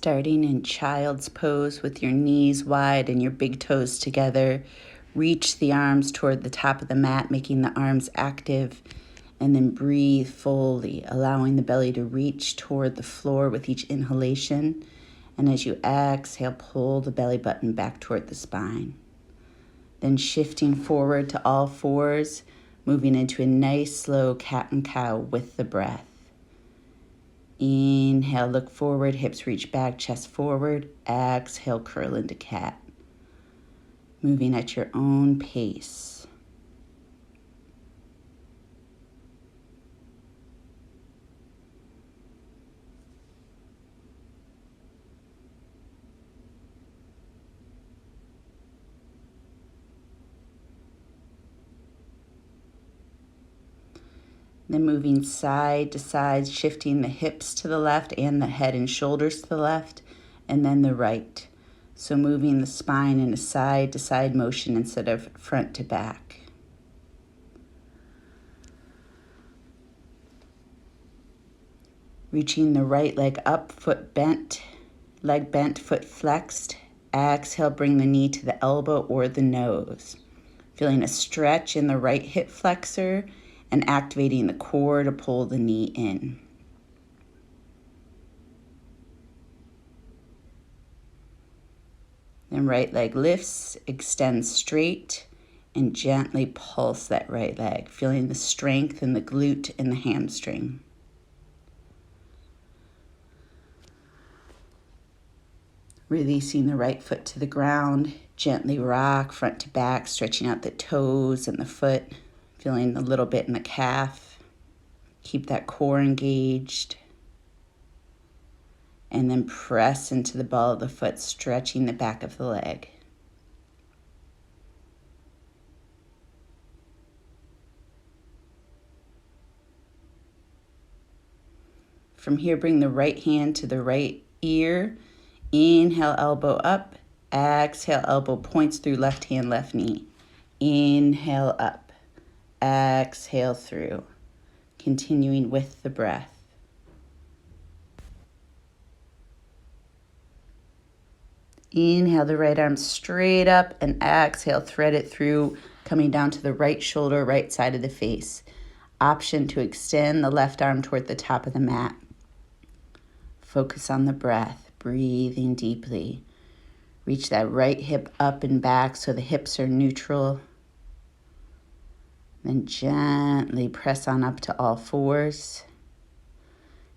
Starting in child's pose with your knees wide and your big toes together. Reach the arms toward the top of the mat, making the arms active, and then breathe fully, allowing the belly to reach toward the floor with each inhalation. And as you exhale, pull the belly button back toward the spine. Then shifting forward to all fours, moving into a nice slow cat and cow with the breath. Inhale, look forward, hips reach back, chest forward. Exhale, curl into cat. Moving at your own pace. Then moving side to side, shifting the hips to the left and the head and shoulders to the left, and then the right. So moving the spine in a side to side motion instead of front to back. Reaching the right leg up, foot bent, leg bent, foot flexed. Exhale, bring the knee to the elbow or the nose. Feeling a stretch in the right hip flexor and activating the core to pull the knee in. Then right leg lifts, extends straight, and gently pulse that right leg, feeling the strength in the glute and the hamstring. Releasing the right foot to the ground, gently rock front to back, stretching out the toes and the foot, feeling a little bit in the calf. Keep that core engaged. And then press into the ball of the foot, stretching the back of the leg. From here, bring the right hand to the right ear. Inhale, elbow up. Exhale, elbow points through left hand, left knee. Inhale up. Exhale through. Continuing with the breath. Inhale the right arm straight up and exhale, thread it through, coming down to the right shoulder, right side of the face. Option to extend the left arm toward the top of the mat. Focus on the breath, breathing deeply. Reach that right hip up and back so the hips are neutral. Then gently press on up to all fours.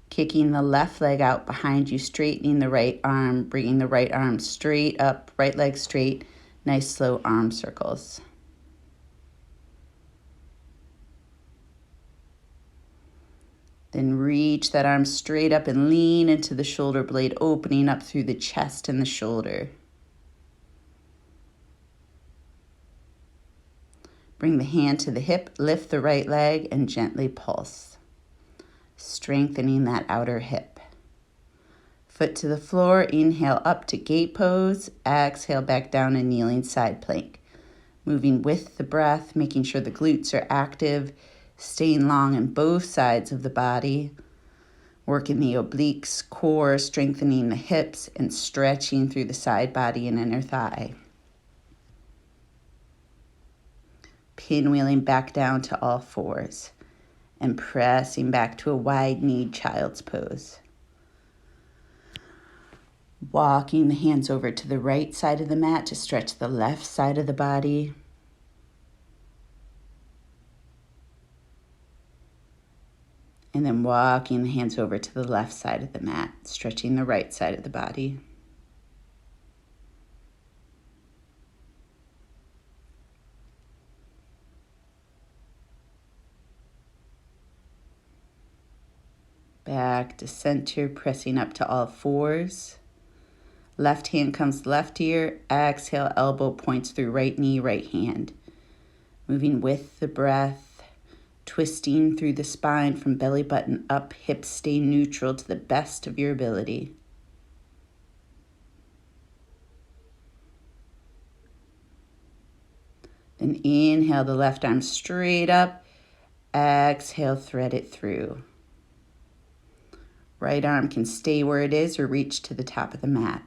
Kicking the left leg out behind you, straightening the right arm, bringing the right arm straight up, right leg straight. Nice slow arm circles. Then reach that arm straight up and lean into the shoulder blade, opening up through the chest and the shoulder. Bring the hand to the hip, lift the right leg, and gently pulse, strengthening that outer hip. Foot to the floor, inhale up to gate pose, exhale back down and kneeling side plank. Moving with the breath, making sure the glutes are active, staying long on both sides of the body, working the obliques, core, strengthening the hips, and stretching through the side body and inner thigh. Pinwheeling back down to all fours and pressing back to a wide-kneed child's pose. Walking the hands over to the right side of the mat to stretch the left side of the body. And then walking the hands over to the left side of the mat, stretching the right side of the body. Back to center, pressing up to all fours. Left hand comes left ear. Exhale, elbow points through right knee, right hand. Moving with the breath, twisting through the spine from belly button up, hips stay neutral to the best of your ability. Then inhale the left arm straight up. Exhale, thread it through. Right arm can stay where it is or reach to the top of the mat.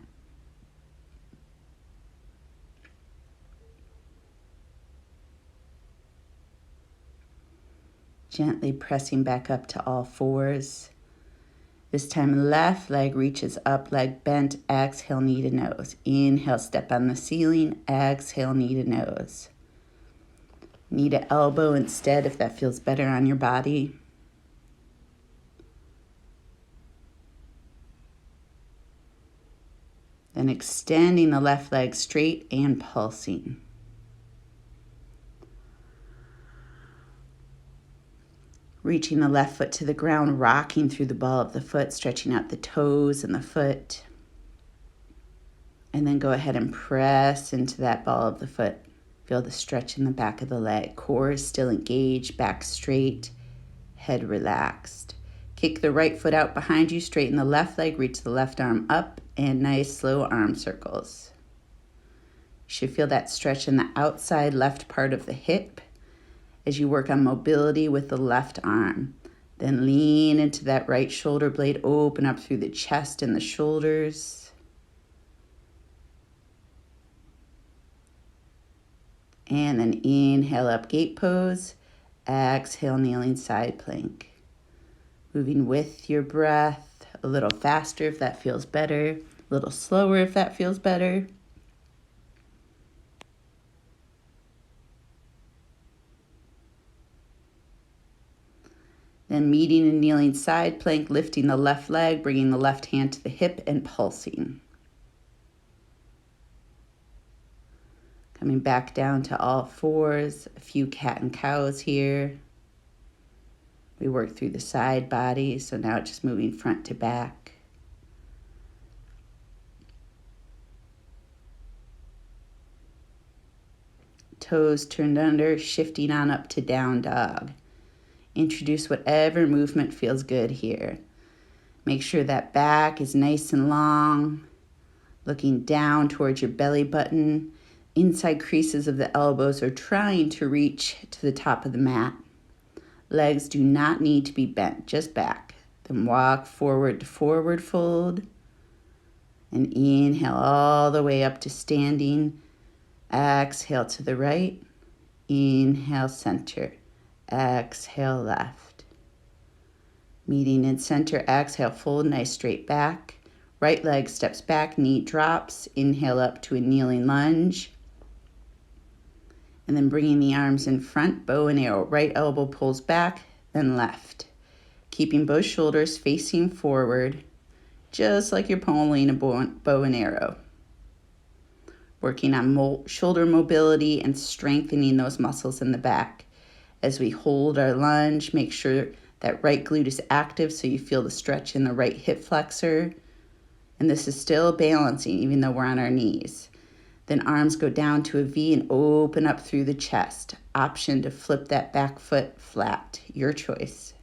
Gently pressing back up to all fours. This time left leg reaches up, leg bent, exhale, knee to nose. Inhale, step on the ceiling, exhale, knee to nose. Knee to elbow instead if that feels better on your body. Then extending the left leg straight and pulsing. Reaching the left foot to the ground, rocking through the ball of the foot, stretching out the toes and the foot. And then go ahead and press into that ball of the foot. Feel the stretch in the back of the leg. Core is still engaged, back straight, head relaxed. Kick the right foot out behind you, straighten the left leg, reach the left arm up, and nice slow arm circles. You should feel that stretch in the outside left part of the hip as you work on mobility with the left arm. Then lean into that right shoulder blade, open up through the chest and the shoulders. And then inhale up, gate pose. Exhale, kneeling side plank. Moving with your breath, a little faster if that feels better, a little slower if that feels better. Then meeting and kneeling side plank, lifting the left leg, bringing the left hand to the hip and pulsing. Coming back down to all fours, a few cat and cows here. We work through the side body, so now just moving front to back. Toes turned under, shifting on up to down dog. Introduce whatever movement feels good here. Make sure that back is nice and long, looking down towards your belly button. Inside creases of the elbows are trying to reach to the top of the mat. Legs do not need to be bent, just back. Then walk forward to forward fold. And inhale all the way up to standing. Exhale to the right. Inhale, center. Exhale, left. Meeting in center, exhale, fold, nice straight back. Right leg steps back, knee drops. Inhale up to a kneeling lunge. And then bringing the arms in front, bow and arrow. Right elbow pulls back, then left. Keeping both shoulders facing forward, just like you're pulling a bow and arrow. Working on shoulder mobility and strengthening those muscles in the back. As we hold our lunge, make sure that right glute is active so you feel the stretch in the right hip flexor. And this is still balancing even though we're on our knees. Then arms go down to a V and open up through the chest. Option to flip that back foot flat, your choice.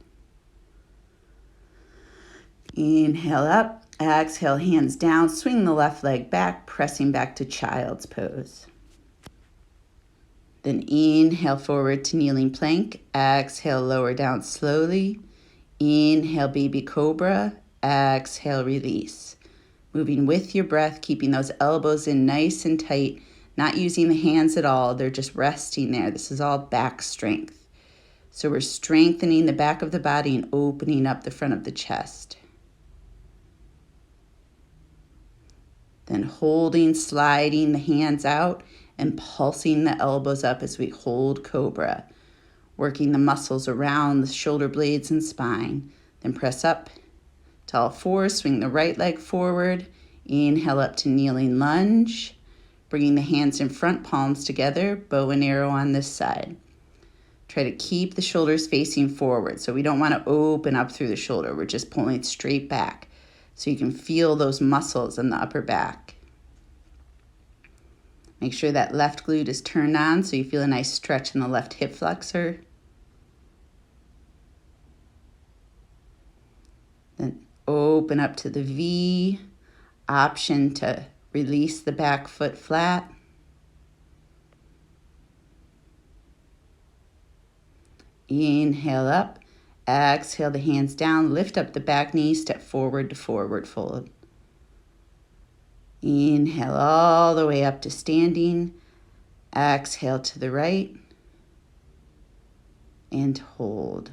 Inhale up, exhale, hands down, swing the left leg back, pressing back to child's pose. Then inhale forward to kneeling plank. Exhale, lower down slowly. Inhale, baby cobra. Exhale, release. Moving with your breath, keeping those elbows in nice and tight, not using the hands at all. They're just resting there. This is all back strength. So we're strengthening the back of the body and opening up the front of the chest. Then holding, sliding the hands out and pulsing the elbows up as we hold cobra. Working the muscles around the shoulder blades and spine. Then press up to all fours, swing the right leg forward. Inhale up to kneeling lunge. Bringing the hands in front, palms together, bow and arrow on this side. Try to keep the shoulders facing forward. So we don't want to open up through the shoulder. We're just pulling straight back. So you can feel those muscles in the upper back. Make sure that left glute is turned on so you feel a nice stretch in the left hip flexor. Then open up to the V. Option to release the back foot flat. Inhale up. Exhale the hands down, lift up the back knee, step forward to forward fold. Inhale all the way up to standing. Exhale to the right and hold.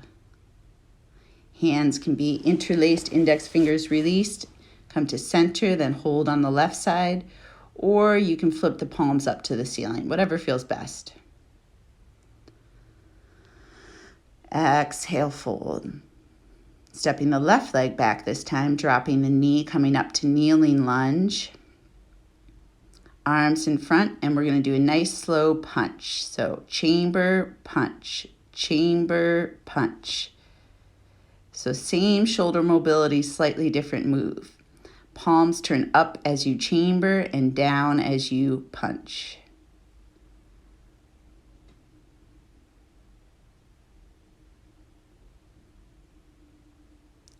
Hands can be interlaced, index fingers released. Come to center, then hold on the left side, or you can flip the palms up to the ceiling, whatever feels best. Exhale, fold. Stepping the left leg back this time, dropping the knee, coming up to kneeling lunge. Arms in front, and we're going to do a nice slow punch. So chamber, punch, chamber, punch. So same shoulder mobility, slightly different move. Palms turn up as you chamber and down as you punch.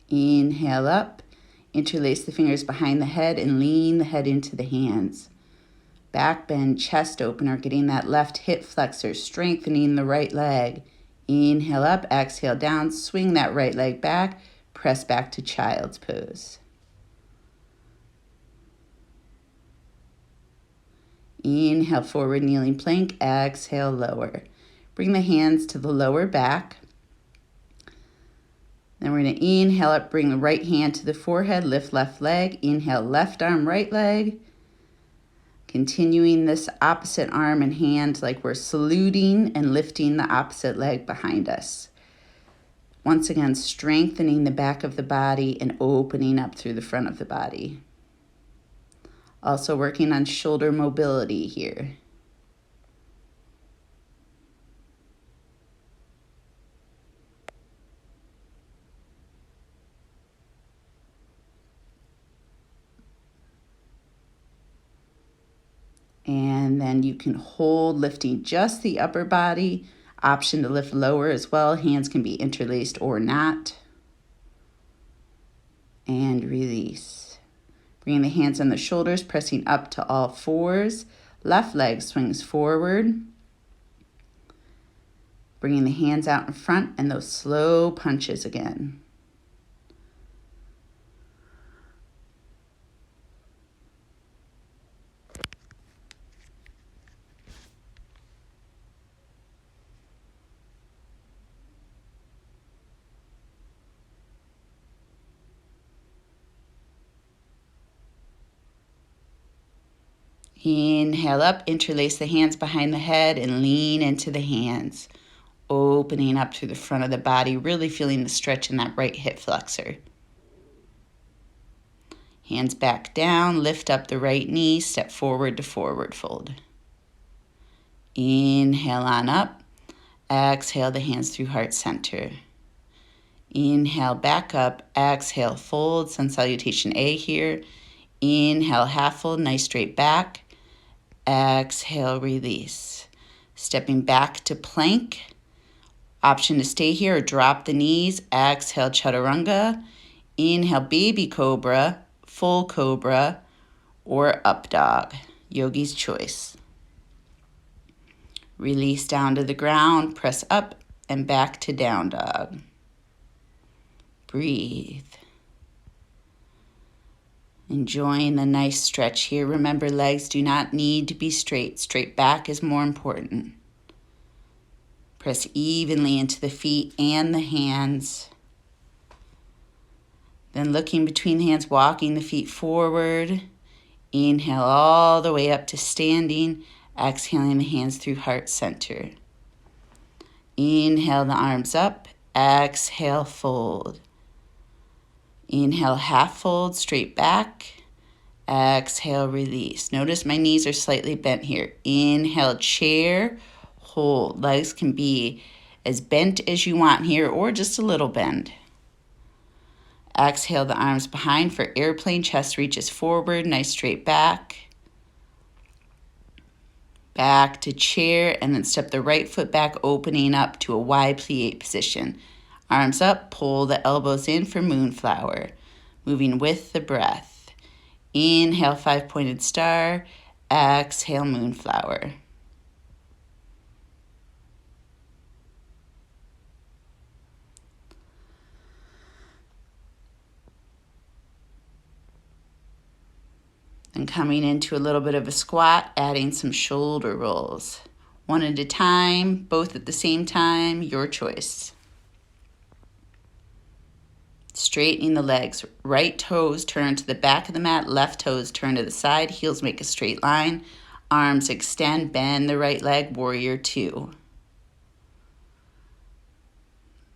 Inhale up, interlace the fingers behind the head and lean the head into the hands. Back bend, chest opener, getting that left hip flexor, strengthening the right leg. Inhale up, exhale down, swing that right leg back, press back to child's pose. Inhale, forward kneeling plank, exhale, lower. Bring the hands to the lower back. Then we're going to inhale up, bring the right hand to the forehead, lift left leg. Inhale, left arm, right leg. Continuing this opposite arm and hand like we're saluting and lifting the opposite leg behind us. Once again, strengthening the back of the body and opening up through the front of the body. Also working on shoulder mobility here. And then you can hold, lifting just the upper body. Option to lift lower as well. Hands can be interlaced or not. And release. Bringing the hands on the shoulders, pressing up to all fours. Left leg swings forward. Bringing the hands out in front and those slow punches again. Inhale up, interlace the hands behind the head and lean into the hands. Opening up through the front of the body, really feeling the stretch in that right hip flexor. Hands back down, lift up the right knee, step forward to forward fold. Inhale on up, exhale the hands through heart center. Inhale back up, exhale fold, sun salutation A here. Inhale half fold, nice straight back. Exhale, release. Stepping back to plank. Option to stay here or drop the knees. Exhale, chaturanga. Inhale, baby cobra, full cobra, or up dog. Yogi's choice. Release down to the ground, press up and back to down dog. Breathe. Enjoying the nice stretch here. Remember, legs do not need to be straight. Straight back is more important. Press evenly into the feet and the hands. Then looking between the hands, walking the feet forward. Inhale all the way up to standing. Exhaling the hands through heart center. Inhale the arms up. Exhale, fold. Inhale, half fold, straight back. Exhale, release. Notice my knees are slightly bent here. Inhale, chair, hold. Legs can be as bent as you want here or just a little bend. Exhale the arms behind for airplane. Chest reaches forward, nice straight back. Back to chair and then step the right foot back, opening up to a wide plie position. Arms up, pull the elbows in for moonflower. Moving with the breath. Inhale, 5-pointed star. Exhale, moonflower. Then coming into a little bit of a squat, adding some shoulder rolls. One at a time, both at the same time, your choice. Straightening the legs. Right toes turn to the back of the mat, left toes turn to the side, heels make a straight line. Arms extend, bend the right leg, warrior two.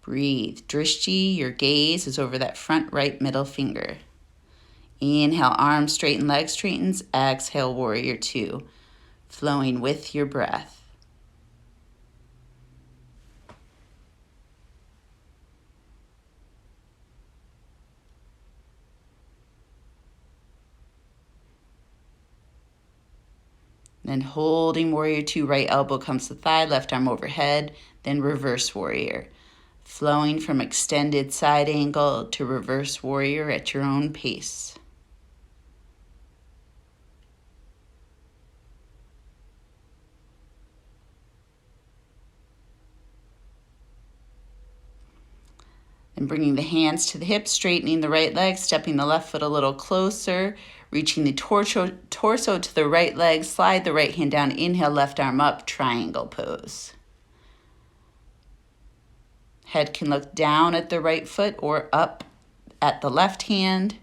Breathe. Drishti, your gaze is over that front right middle finger. Inhale, arms straighten, leg straightens. Exhale, warrior two. Flowing with your breath. Then holding warrior two, right elbow comes to thigh, left arm overhead, then reverse warrior. Flowing from extended side angle to reverse warrior at your own pace. And bringing the hands to the hips, straightening the right leg, stepping the left foot a little closer, reaching the torso to the right leg, slide the right hand down, inhale, left arm up, triangle pose. Head can look down at the right foot or up at the left hand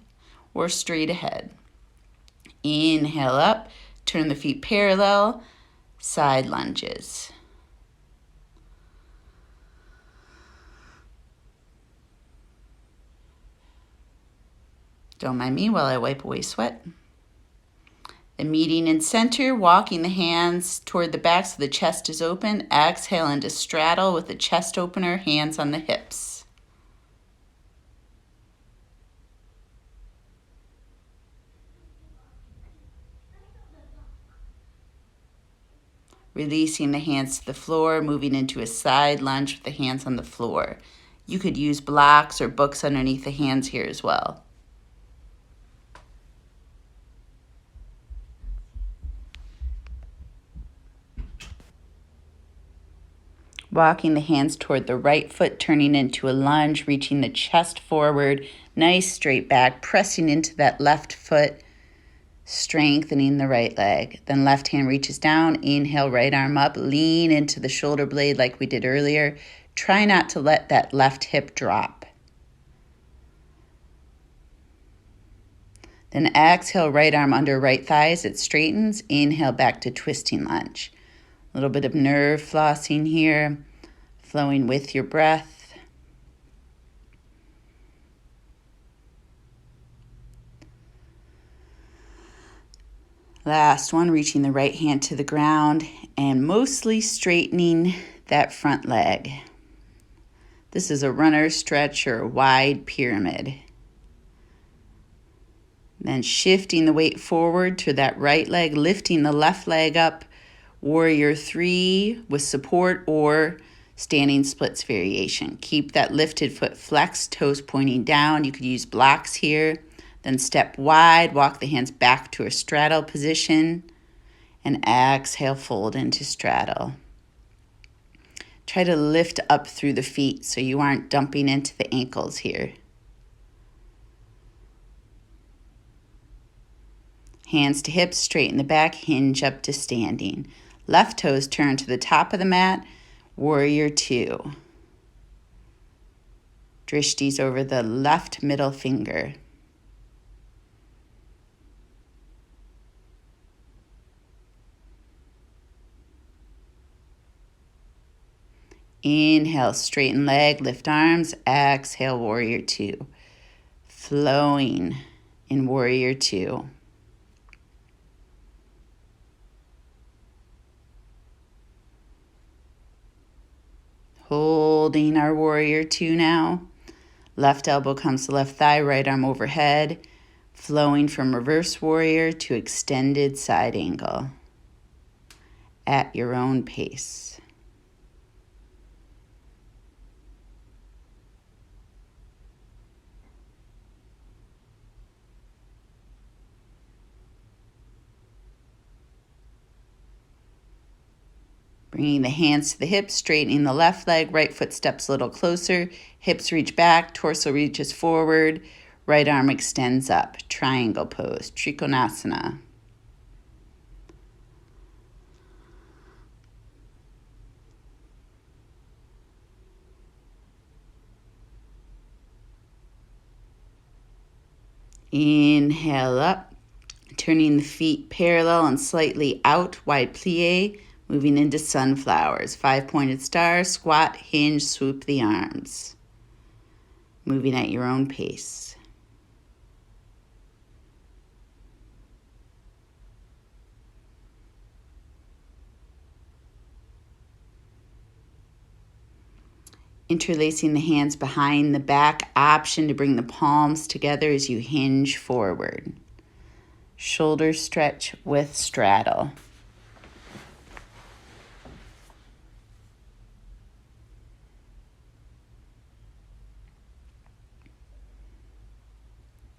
or straight ahead. Inhale up, turn the feet parallel, side lunges. Don't mind me while I wipe away sweat. Then meeting in center, walking the hands toward the back so the chest is open. Exhale into straddle with the chest opener, hands on the hips. Releasing the hands to the floor, moving into a side lunge with the hands on the floor. You could use blocks or books underneath the hands here as well. Walking the hands toward the right foot, turning into a lunge, reaching the chest forward, nice straight back, pressing into that left foot, strengthening the right leg. Then left hand reaches down, inhale, right arm up, lean into the shoulder blade like we did earlier. Try not to let that left hip drop. Then exhale, right arm under right thigh as it straightens. Inhale, back to twisting lunge. A little bit of nerve flossing here, flowing with your breath. Last one, reaching the right hand to the ground and mostly straightening that front leg. This is a runner stretch or a wide pyramid. Then shifting the weight forward to that right leg, lifting the left leg up, warrior three with support or standing splits variation. Keep that lifted foot flexed, toes pointing down. You could use blocks here. Then step wide, walk the hands back to a straddle position, and exhale, fold into straddle. Try to lift up through the feet so you aren't dumping into the ankles here. Hands to hips, straighten the back, hinge up to standing. Left toes turn to the top of the mat, warrior two. Drishti's over the left middle finger. Inhale, straighten leg, lift arms. Exhale, warrior two. Flowing in warrior two. Holding our warrior two now. Left elbow comes to left thigh, right arm overhead. Flowing from reverse warrior to extended side angle at your own pace. Bringing the hands to the hips, straightening the left leg, right foot steps a little closer, hips reach back, torso reaches forward, right arm extends up, triangle pose, Trikonasana. Inhale up, turning the feet parallel and slightly out, wide plie, moving into sunflowers. 5-pointed star, squat, hinge, swoop the arms. Moving at your own pace. Interlacing the hands behind the back, option to bring the palms together as you hinge forward. Shoulder stretch with straddle.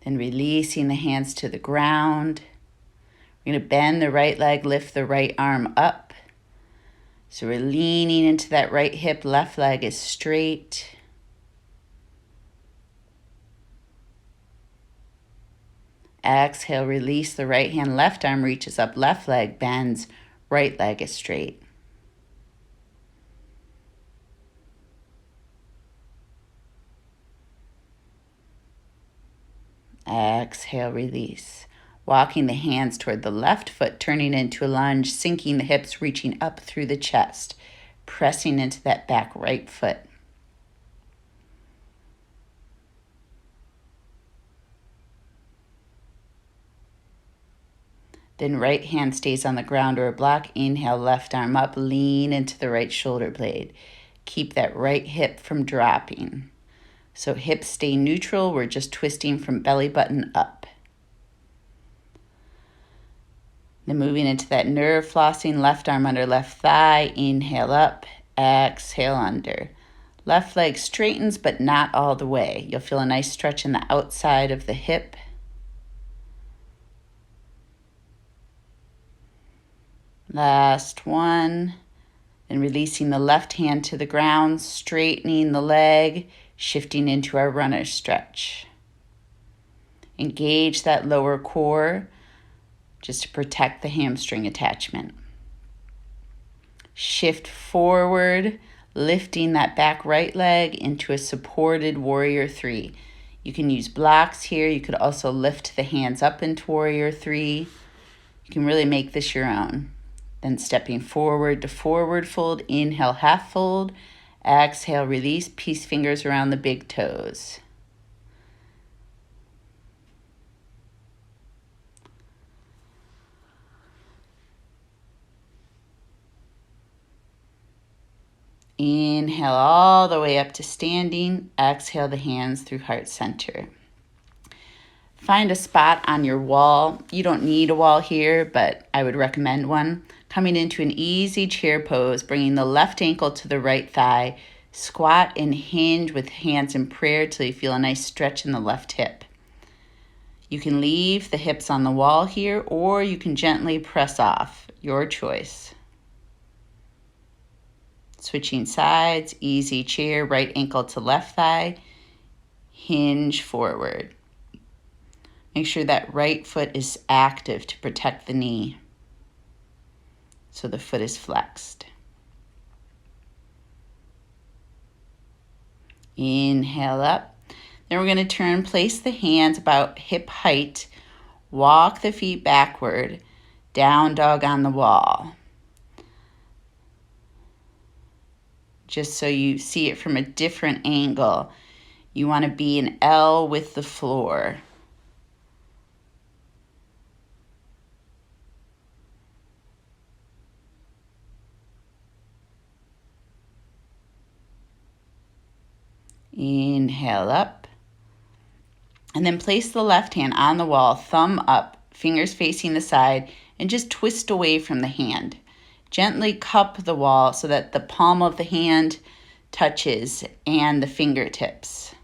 Then releasing the hands to the ground. We're going to bend the right leg, lift the right arm up. So we're leaning into that right hip, left leg is straight. Exhale, release the right hand, left arm reaches up, left leg bends, right leg is straight. Exhale, release. Walking the hands toward the left foot, turning into a lunge, sinking the hips, reaching up through the chest, pressing into that back right foot. Then right hand stays on the ground or a block. Inhale, left arm up, lean into the right shoulder blade. Keep that right hip from dropping. So hips stay neutral, we're just twisting from belly button up. Then moving into that nerve flossing, left arm under left thigh, inhale up, exhale under. Left leg straightens, but not all the way. You'll feel a nice stretch in the outside of the hip. Last one. Then releasing the left hand to the ground, straightening the leg, shifting into our runner stretch. Engage that lower core, just to protect the hamstring attachment. Shift forward, lifting that back right leg into a supported warrior 3. You can use blocks here. You could also lift the hands up into warrior 3. You can really make this your own. Then stepping forward to forward fold, inhale, half fold. Exhale, release, peace fingers around the big toes. Inhale all the way up to standing. Exhale the hands through heart center. Find a spot on your wall. You don't need a wall here, but I would recommend one. Coming into an easy chair pose, bringing the left ankle to the right thigh. Squat and hinge with hands in prayer till you feel a nice stretch in the left hip. You can leave the hips on the wall here, or you can gently press off. Your choice. Switching sides, easy chair, right ankle to left thigh, hinge forward. Make sure that right foot is active to protect the knee, so the foot is flexed. Inhale up. Then we're going to turn, place the hands about hip height, walk the feet backward, down dog on the wall. Just so you see it from a different angle. You want to be an L with the floor. Inhale up. And then place the left hand on the wall, thumb up, fingers facing the side, and just twist away from the hand. Gently cup the wall so that the palm of the hand touches and the fingertips.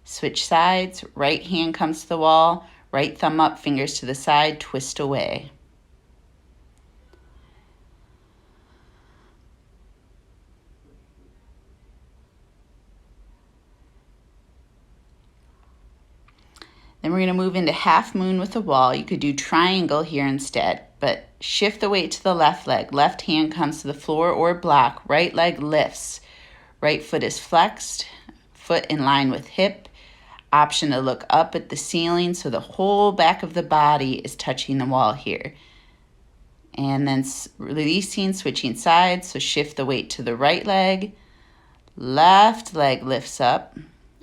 Switch sides, right hand comes to the wall, right thumb up, fingers to the side, twist away. Then we're going to move into half moon with the wall. You could do triangle here instead, but shift the weight to the left leg. Left hand comes to the floor or block. Right leg lifts. Right foot is flexed. foot in line with hip. Option to look up at the ceiling so the whole back of the body is touching the wall here. And then releasing, switching sides. So shift the weight to the right leg. Left leg lifts up.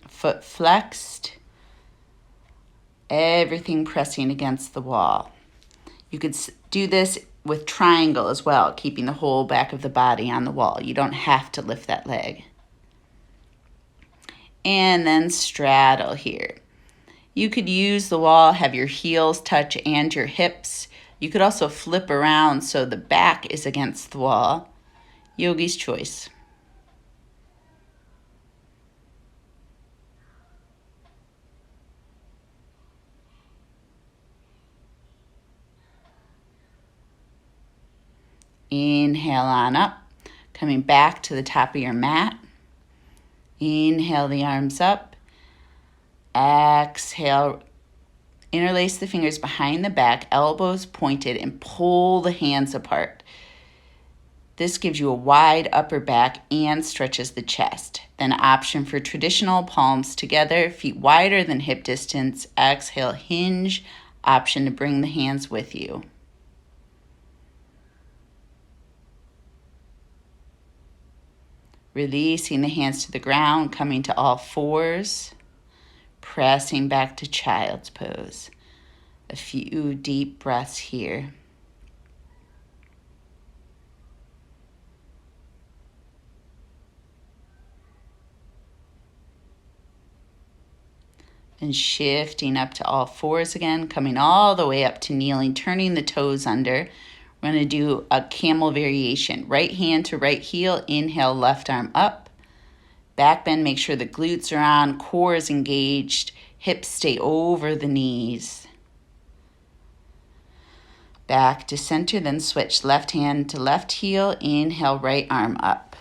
Foot flexed. Everything pressing against the wall. You could do this with triangle as well, keeping the whole back of the body on the wall. You don't have to lift that leg. And then straddle here. You could use the wall, have your heels touch and your hips. You could also flip around so the back is against the wall. Yogi's choice. Inhale on up, coming back to the top of your mat. Inhale the arms up. Exhale, interlace the fingers behind the back, elbows pointed, and pull the hands apart. This gives you a wide upper back and stretches the chest. Then option for traditional, palms together, feet wider than hip distance. Exhale, hinge. Option to bring the hands with you. Releasing the hands to the ground, coming to all fours, pressing back to child's pose. A few deep breaths here. And shifting up to all fours again, coming all the way up to kneeling, turning the toes under. We're going to do a camel variation. Right hand to right heel. Inhale, left arm up. Back bend, make sure the glutes are on, core is engaged. Hips stay over the knees. Back to center, then switch. Left hand to left heel. Inhale, right arm up.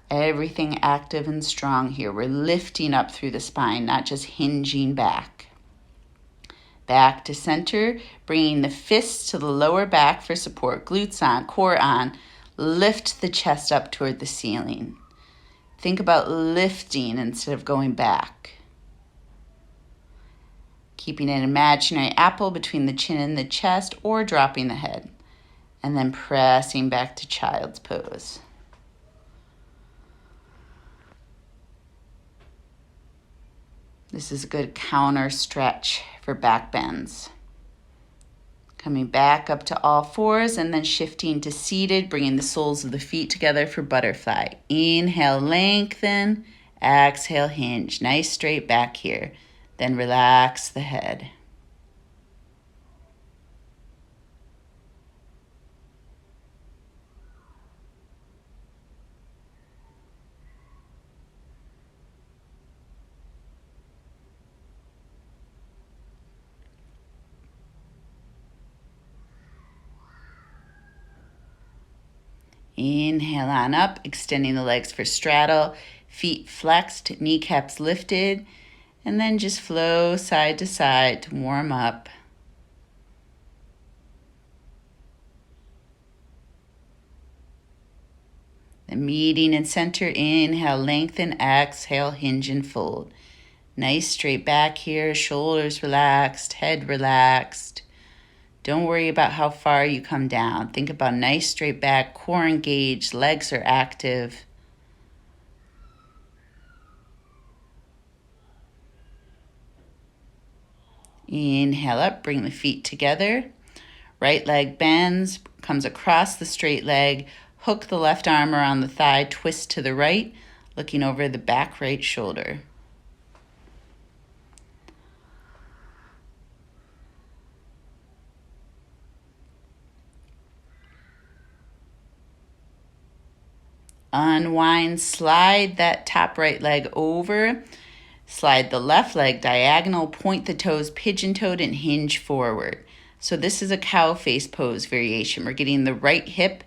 Everything active and strong here. We're lifting up through the spine, not just hinging back. Back to center, bringing the fists to the lower back for support. Glutes on, core on. Lift the chest up toward the ceiling. Think about lifting instead of going back. Keeping an imaginary apple between the chin and the chest or dropping the head. And then pressing back to child's pose. This is a good counter stretch for back bends. Coming back up to all fours and then shifting to seated, bringing the soles of the feet together for butterfly. Inhale, lengthen. Exhale, hinge. Nice straight back here. Then relax the head. Inhale on up, extending the legs for straddle, feet flexed, kneecaps lifted, and then just flow side to side to warm up. Then meeting in center, inhale, lengthen, exhale, hinge and fold. Nice straight back here, shoulders relaxed, head relaxed. Don't worry about how far you come down. Think about nice straight back, core engaged, legs are active. Inhale up, bring the feet together. Right leg bends, comes across the straight leg. Hook the left arm around the thigh, twist to the right, looking over the back right shoulder. Unwind, slide that top right leg over. Slide the left leg diagonal, point the toes pigeon-toed and hinge forward. So this is a cow face pose variation. We're getting the right hip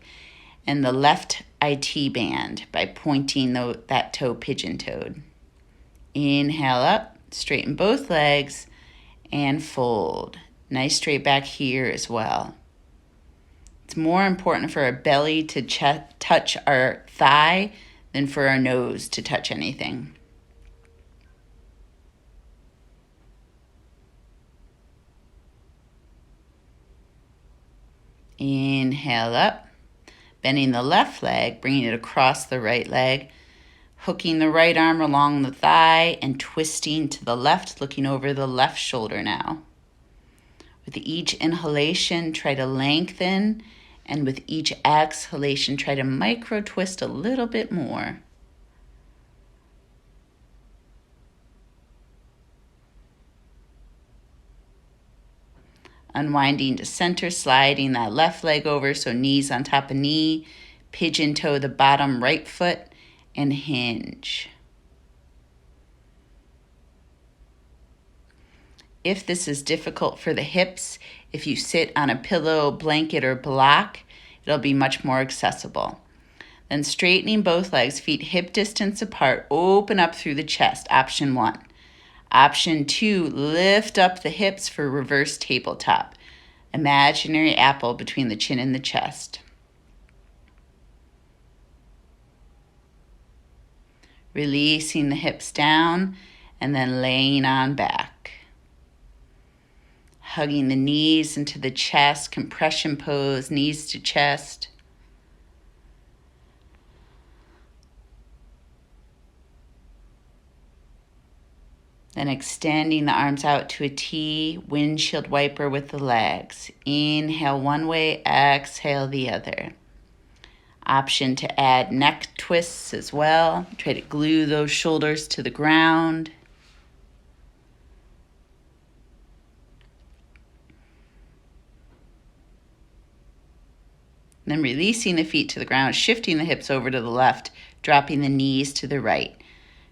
and the left IT band by pointing that toe pigeon-toed. Inhale up, straighten both legs and fold. Nice straight back here as well. It's more important for our belly to touch our thigh than for our nose to touch anything. Inhale up, bending the left leg, bringing it across the right leg, hooking the right arm along the thigh and twisting to the left, looking over the left shoulder now. With each inhalation, try to lengthen, and with each exhalation, try to micro twist a little bit more. Unwinding to center, sliding that left leg over, so knees on top of knee, pigeon toe the bottom right foot, and hinge. If this is difficult for the hips, if you sit on a pillow, blanket, or block, it'll be much more accessible. Then straightening both legs, feet hip distance apart, open up through the chest, option 1. Option 2, lift up the hips for reverse tabletop. Imaginary apple between the chin and the chest. Releasing the hips down and then laying on back. Hugging the knees into the chest, compression pose, knees to chest. Then extending the arms out to a T, windshield wiper with the legs. Inhale one way, exhale the other. Option to add neck twists as well. Try to glue those shoulders to the ground. Then releasing the feet to the ground, shifting the hips over to the left, dropping the knees to the right.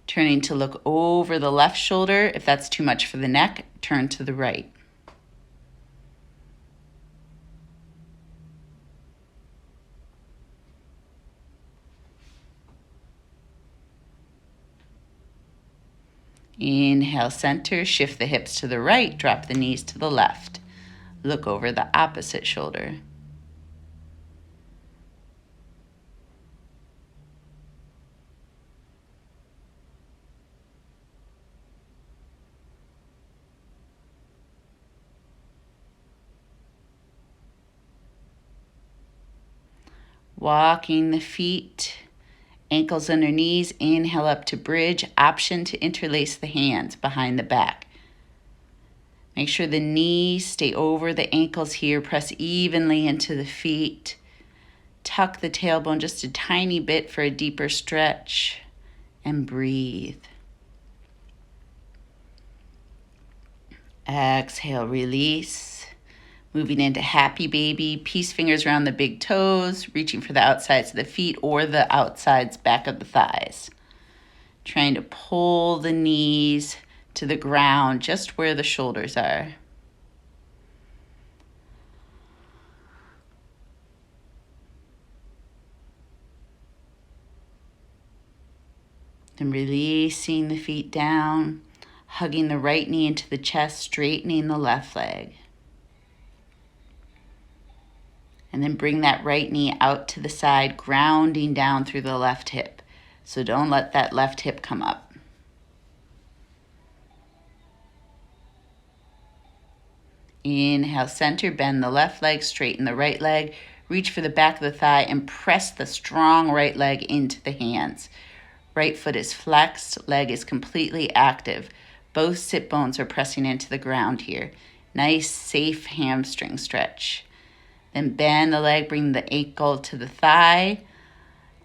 Turning to look over the left shoulder. If that's too much for the neck, turn to the right. Inhale, center, shift the hips to the right, drop the knees to the left. Look over the opposite shoulder. Walking the feet, ankles under knees, inhale up to bridge, option to interlace the hands behind the back. Make sure the knees stay over the ankles here, press evenly into the feet. Tuck the tailbone just a tiny bit for a deeper stretch and breathe. Exhale, release. Moving into happy baby, peace fingers around the big toes, reaching for the outsides of the feet or the outsides back of the thighs. Trying to pull the knees to the ground just where the shoulders are. Then releasing the feet down, hugging the right knee into the chest, straightening the left leg. And then bring that right knee out to the side, grounding down through the left hip. So don't let that left hip come up. Inhale, center, bend the left leg, straighten the right leg, reach for the back of the thigh and press the strong right leg into the hands. Right foot is flexed, leg is completely active. Both sit bones are pressing into the ground here. Nice, safe hamstring stretch. Then bend the leg, bring the ankle to the thigh.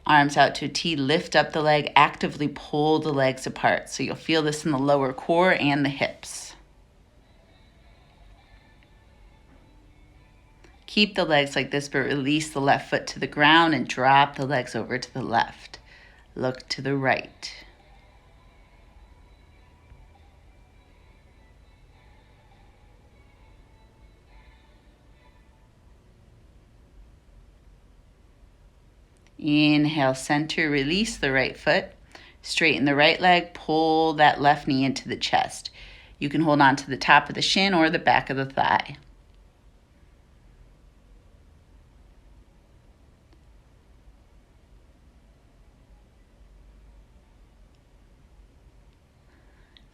Arms out to a T, lift up the leg, actively pull the legs apart. So you'll feel this in the lower core and the hips. Keep the legs like this, but release the left foot to the ground and drop the legs over to the left. Look to the right. Inhale, center, release the right foot. Straighten the right leg, pull that left knee into the chest. You can hold on to the top of the shin or the back of the thigh.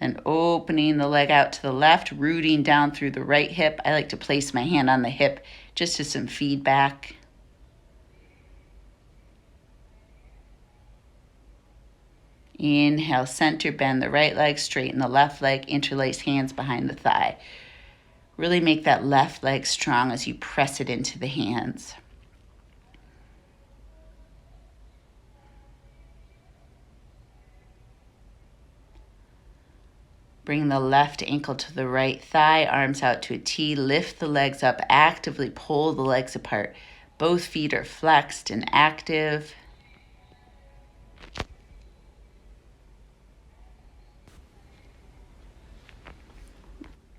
And opening the leg out to the left, rooting down through the right hip. I like to place my hand on the hip just as some feedback. Inhale, center, bend the right leg, straighten the left leg, interlace hands behind the thigh. Really make that left leg strong as you press it into the hands. Bring the left ankle to the right thigh, arms out to a T. Lift the legs up, actively pull the legs apart. Both feet are flexed and active.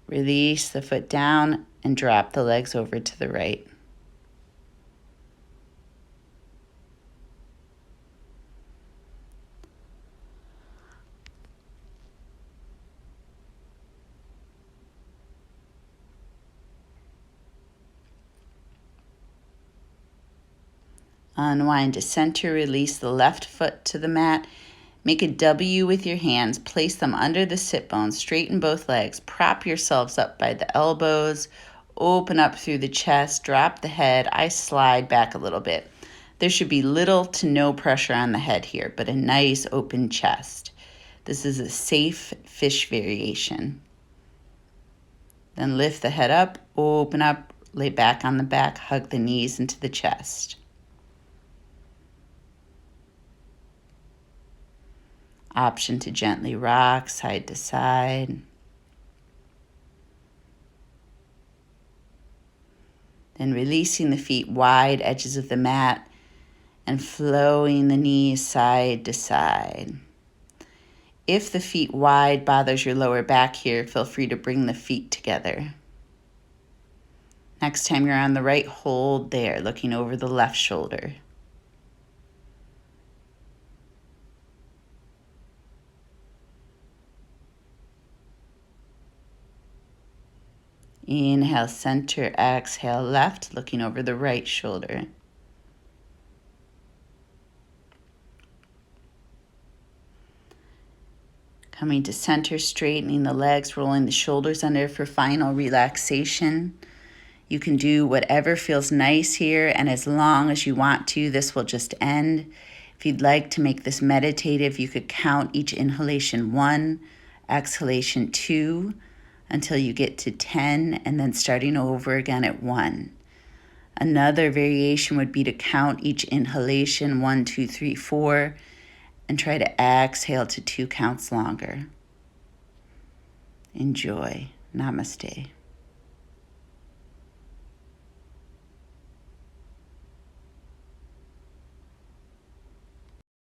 Release the foot down and drop the legs over to the right. Unwind to center, release the left foot to the mat. Make a W with your hands, place them under the sit bones, straighten both legs, prop yourselves up by the elbows, open up through the chest, drop the head. I slide back a little bit. There should be little to no pressure on the head here, but a nice open chest. This is a safe fish variation. Then lift the head up, open up, lay back on the back, hug the knees into the chest. Option to gently rock side to side. Then releasing the feet wide, edges of the mat, and flowing the knees side to side. If the feet wide bothers your lower back here, feel free to bring the feet together. Next time you're on the right, hold there, looking over the left shoulder. Inhale, center, exhale, left, looking over the right shoulder. Coming to center, straightening the legs, rolling the shoulders under for final relaxation. You can do whatever feels nice here, and as long as you want to, this will just end. If you'd like to make this meditative, you could count each inhalation 1, exhalation 2, until you get to 10, and then starting over again at 1. Another variation would be to count each inhalation 1, 2, 3, 4, and try to exhale to 2 counts longer. Enjoy. Namaste.